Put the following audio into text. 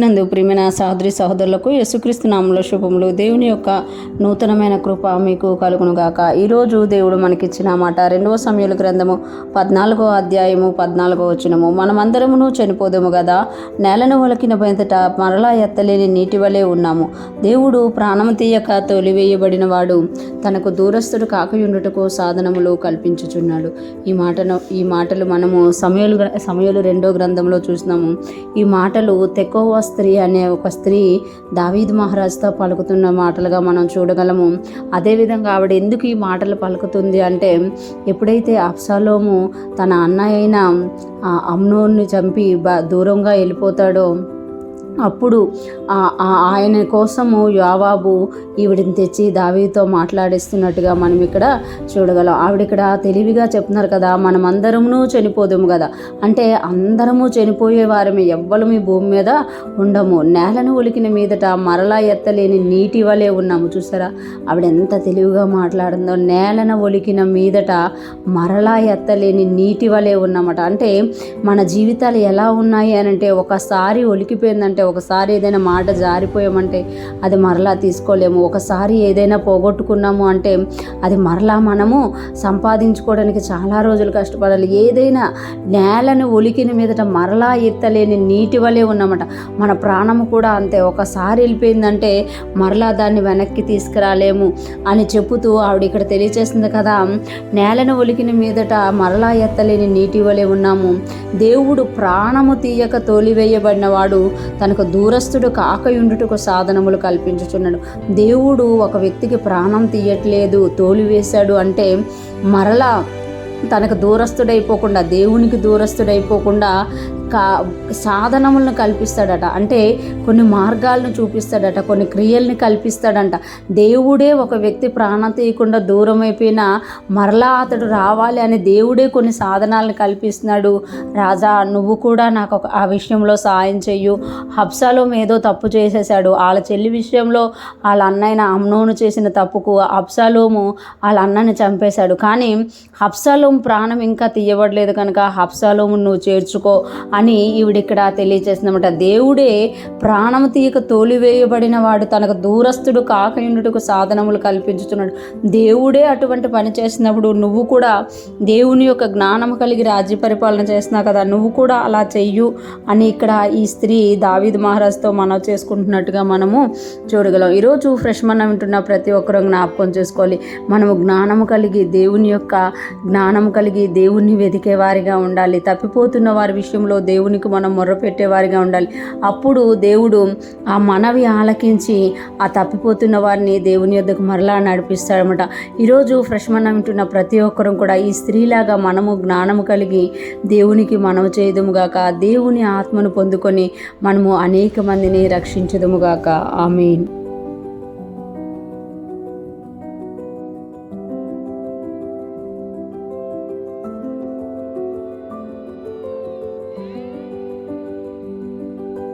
నందు ప్రియమైన సహోదరి సహోదరులకు యేసుక్రీస్తు నామములో శుభములు. దేవుని యొక్క నూతనమైన కృప మీకు కలుగును గాక. ఈరోజు దేవుడు మనకిచ్చిన మాట 2వ సమూయేలు గ్రంథము 14వ అధ్యాయము 14వ వచనము. మనమందరమును చనిపోదము కదా, నేలను ఒలికిన బెంతట మరలా ఎత్తలేని నీటి వలె ఉన్నాము. దేవుడు ప్రాణము తీయక తొలివేయబడిన వాడు తనకు దూరస్తుడు కాకయుండుటకు సాధనములు కల్పించుచున్నాడు. ఈ మాటలు మనము సమూయేలు 2వ గ్రంథంలో చూసినాము. ఈ మాటలు తెకోవ స్త్రీ అనే ఒక స్త్రీ దావీదు మహారాజుతో పలుకుతున్న మాటలుగా మనం చూడగలము. అదేవిధంగా ఆవిడ ఎందుకు ఈ మాటలు పలుకుతుంది అంటే, ఎప్పుడైతే అబ్షాలోము తన అన్నయ్య అయిన అమ్నోన్ని చంపి దూరంగా వెళ్ళిపోతాడో అప్పుడు ఆయన కోసము యోవాబు ఈవిడిని తెచ్చి దావీదుతో మాట్లాడిస్తున్నట్టుగా మనం ఇక్కడ చూడగలం. ఆవిడ తెలివిగా చెప్తున్నారు కదా, మనం అందరము చనిపోదాము కదా, అంటే అందరము చనిపోయే వారమే, ఎవ్వరు మీ భూమి మీద ఉండము, నేలను ఒలికిన మీదట మరలా ఎత్తలేని నీటి వలె ఉన్నాము. చూసారా ఆవిడ ఎంత తెలివిగా మాట్లాడిందో. నేలను ఒలికిన మీదట మరలా ఎత్తలేని నీటి వలె ఉన్నామట. అంటే మన జీవితాలు ఎలా ఉన్నాయి అని అంటే, ఒకసారి ఒలికిపోయిందంటే, ఒకసారి ఏదైనా మాట జారిపోయామంటే అది మరలా తీసుకోలేము. ఒకసారి ఏదైనా పోగొట్టుకున్నాము అంటే అది మరలా మనము సంపాదించుకోవడానికి చాలా రోజులు కష్టపడాలి. ఏదైనా నేలను ఒలికిన మీదట మరలా ఎత్తలేని నీటి వలె ఉన్నామట. మన ప్రాణము కూడా అంతే. ఒకసారి వెళ్ళిపోయిందంటే మరలా దాన్ని వెనక్కి తీసుకురాలేము అని చెబుతూ ఆవిడ ఇక్కడ తెలియచేస్తుంది కదా, నేలను ఒలికిన మీదట మరలా ఎత్తలేని నీటి వలె ఉన్నాము. దేవుడు ప్రాణము తీయక తోలివేయబడిన వాడు తనకు దూరస్తుడు కాకయుండుటకు సాధనములు కల్పించుచున్నాడు. దేవుడు ఒక వ్యక్తికి ప్రాణం తీయట్లేదు, తోలివేశాడు అంటే మరలా తనకు దూరస్తుడైపోకుండా, దేవునికి దూరస్తుడైపోకుండా సాధనములను కల్పిస్తాడట. అంటే కొన్ని మార్గాలను చూపిస్తాడట, కొన్ని క్రియల్ని కల్పిస్తాడంట. దేవుడే ఒక వ్యక్తి ప్రాణం తీయకుండా దూరం అయిపోయినా మరలా అతడు రావాలి అని దేవుడే కొన్ని సాధనాలను కల్పిస్తున్నాడు. రాజా నువ్వు కూడా నాకు ఆ విషయంలో సాయం చెయ్యు. అబ్షాలోము ఏదో తప్పు చేసేసాడు, వాళ్ళ చెల్లి విషయంలో వాళ్ళ అన్నయ్య అమ్నోను చేసిన తప్పుకు అబ్షాలోము వాళ్ళ అన్నని చంపేశాడు. కానీ అబ్షాలోము ప్రాణం ఇంకా తీయబడలేదు కనుక అబ్షాలోము నువ్వు చేర్చుకో అని ఈవిడిక్కడ తెలియజేసిందన్నమాట. దేవుడే ప్రాణం తీయక తోలివేయబడిన వాడు తనకు దూరస్తుడు కాకయుండుటకు సాధనములు కల్పించుతున్నాడు. దేవుడే అటువంటి పని చేసినప్పుడు నువ్వు కూడా దేవుని యొక్క జ్ఞానం కలిగి రాజ్య పరిపాలన చేస్తున్నావు కదా, నువ్వు కూడా అలా చెయ్యు అని ఇక్కడ ఈ స్త్రీ దావీదు మహారాజుతో మనవి చేసుకుంటున్నట్టుగా మనము చూడగలం. ఈరోజు ఫ్రెష్ మనం వింటున్న ప్రతి ఒక్కరూ జ్ఞాపకం చేసుకోవాలి. మనము జ్ఞానము కలిగి దేవుని యొక్క జ్ఞానం కలిగి దేవుణ్ణి వెతికే వారిగా ఉండాలి. తప్పిపోతున్న వారి విషయంలో దేవునికి మనం మొర్రపెట్టేవారిగా ఉండాలి. అప్పుడు దేవుడు ఆ మనవి ఆలకించి ఆ తప్పిపోతున్న వారిని దేవుని యొద్దకు మరలా నడిపిస్తాడనమాట. ఈరోజు ఫ్రెష్ మనం వింటున్న ప్రతి ఒక్కరూ కూడా ఈ స్త్రీలాగా మనము జ్ఞానము కలిగి దేవునికి మనము చేయదుముగాక, దేవుని ఆత్మను పొందుకొని మనము అనేక మందిని రక్షించదుముగాక. ఆమేన్.